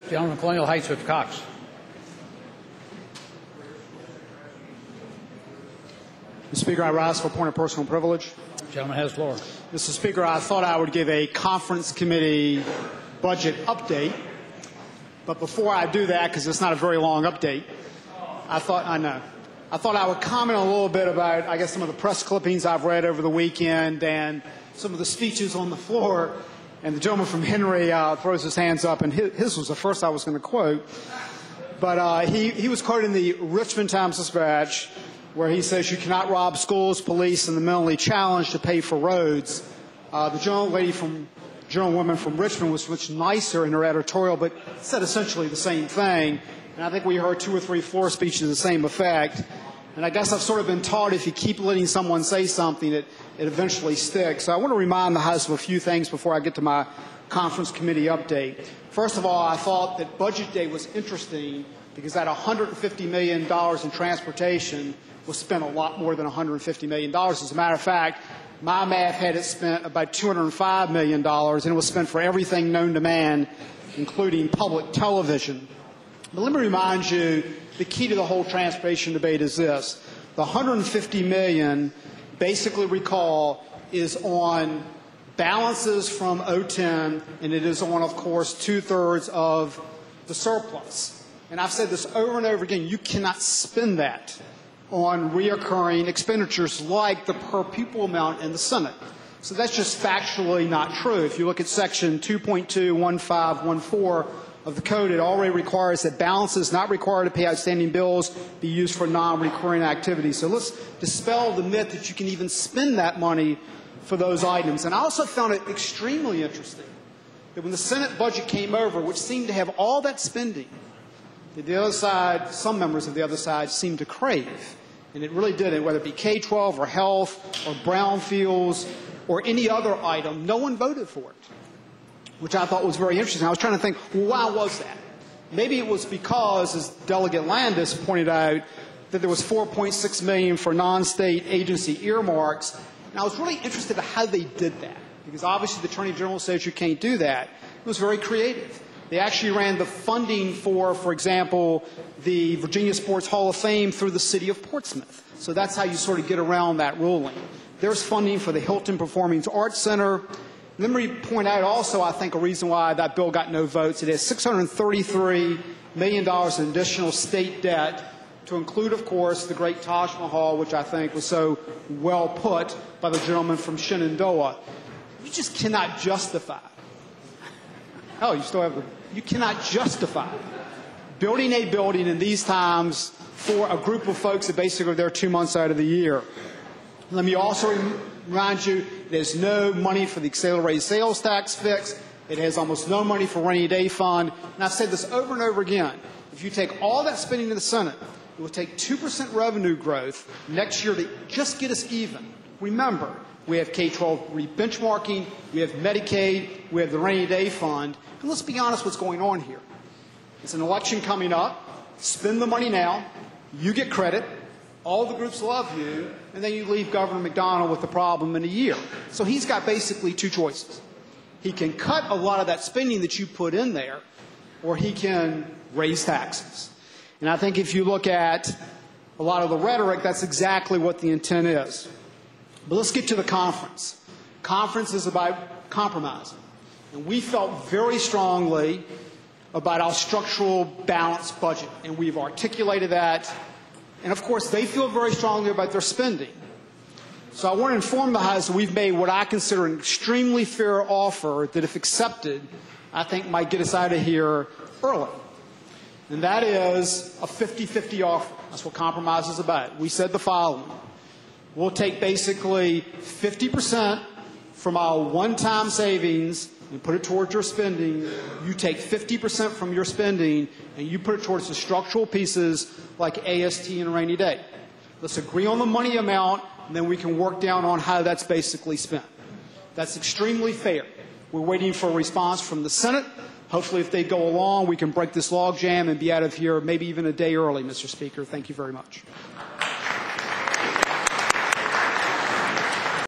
Gentleman, Colonial Heights with Cox. Mr. Speaker, I rise for a point of personal privilege. The gentleman has the floor. Mr. Speaker, I thought I would give a conference committee budget update. But before I do that, because it's not a very long update, I thought I would comment a little bit about, I guess, some of the press clippings I've read over the weekend and some of the speeches on the floor. And the gentleman from Henry throws his hands up, and his was the first I was going to quote. But he was quoting the Richmond Times-Dispatch, where he says you cannot rob schools, police, and the mentally challenged to pay for roads. The gentlewoman from Richmond was much nicer in her editorial, but said essentially the same thing. And I think we heard 2 or 3 floor speeches to the same effect. And I guess I've sort of been taught if you keep letting someone say something, it eventually sticks. So I want to remind the House of a few things before I get to my conference committee update. First of all, I thought that Budget Day was interesting because that $150 million in transportation was spent a lot more than $150 million. As a matter of fact, my math had it spent about $205 million, and it was spent for everything known to man, including public television. But let me remind you, the key to the whole transportation debate is this. The $150 million, basically recall, is on balances from 2010, and it is on, of course, 2/3 of the surplus. And I've said this over and over again, you cannot spend that on reoccurring expenditures like the per pupil amount in the Senate. So that's just factually not true. If you look at Section 2.21514 of the Code, it already requires that balances not required to pay outstanding bills be used for non-recurring activities. So let's dispel the myth that you can even spend that money for those items. And I also found it extremely interesting that when the Senate budget came over, which seemed to have all that spending that the other side, some members of the other side, seemed to crave, and it really didn't, whether it be K-12 or health or brownfields or any other item, no one voted for it, which I thought was very interesting. I was trying to think, well, why was that? Maybe it was because, as Delegate Landis pointed out, that there was $4.6 million for non-state agency earmarks. And I was really interested in how they did that, because obviously the Attorney General says you can't do that. It was very creative. They actually ran the funding for example, the Virginia Sports Hall of Fame through the city of Portsmouth. So that's how you sort of get around that ruling. There's funding for the Hilton Performing Arts Center. Let me point out also, I think, a reason why that bill got no votes. It has $633 million in additional state debt, to include, of course, the great Taj Mahal, which I think was so well put by the gentleman from Shenandoah. You just cannot justify. Oh, you cannot justify building a building in these times for a group of folks that basically are there 2 months out of the year. Let me also remind you, there's no money for the accelerated sales tax fix. It has almost no money for rainy day fund. And I've said this over and over again. If you take all that spending in the Senate, it will take 2% revenue growth next year to just get us even. Remember, we have K-12 re-benchmarking, we have Medicaid, we have the rainy day fund. And let's be honest what's going on here. It's an election coming up. Spend the money now. You get credit. All the groups love you. And then you leave Governor McDonnell with the problem in a year. So he's got basically 2 choices. He can cut a lot of that spending that you put in there, or he can raise taxes. And I think if you look at a lot of the rhetoric, that's exactly what the intent is. But let's get to the conference. Conference is about compromising. And we felt very strongly about our structural balanced budget, and we've articulated that. And, of course, they feel very strongly about their spending. So I want to inform the House that we've made what I consider an extremely fair offer that, if accepted, I think might get us out of here early. And that is a 50-50 offer. That's what compromise is about. We said the following. We'll take basically 50% from our one-time savings and put it towards your spending. You take 50% from your spending and you put it towards the structural pieces like AST and rainy day. Let's agree on the money amount, and then we can work down on how that's basically spent. That's extremely fair. We're waiting for a response from the Senate. Hopefully, if they go along, we can break this logjam and be out of here maybe even a day early, Mr. Speaker. Thank you very much.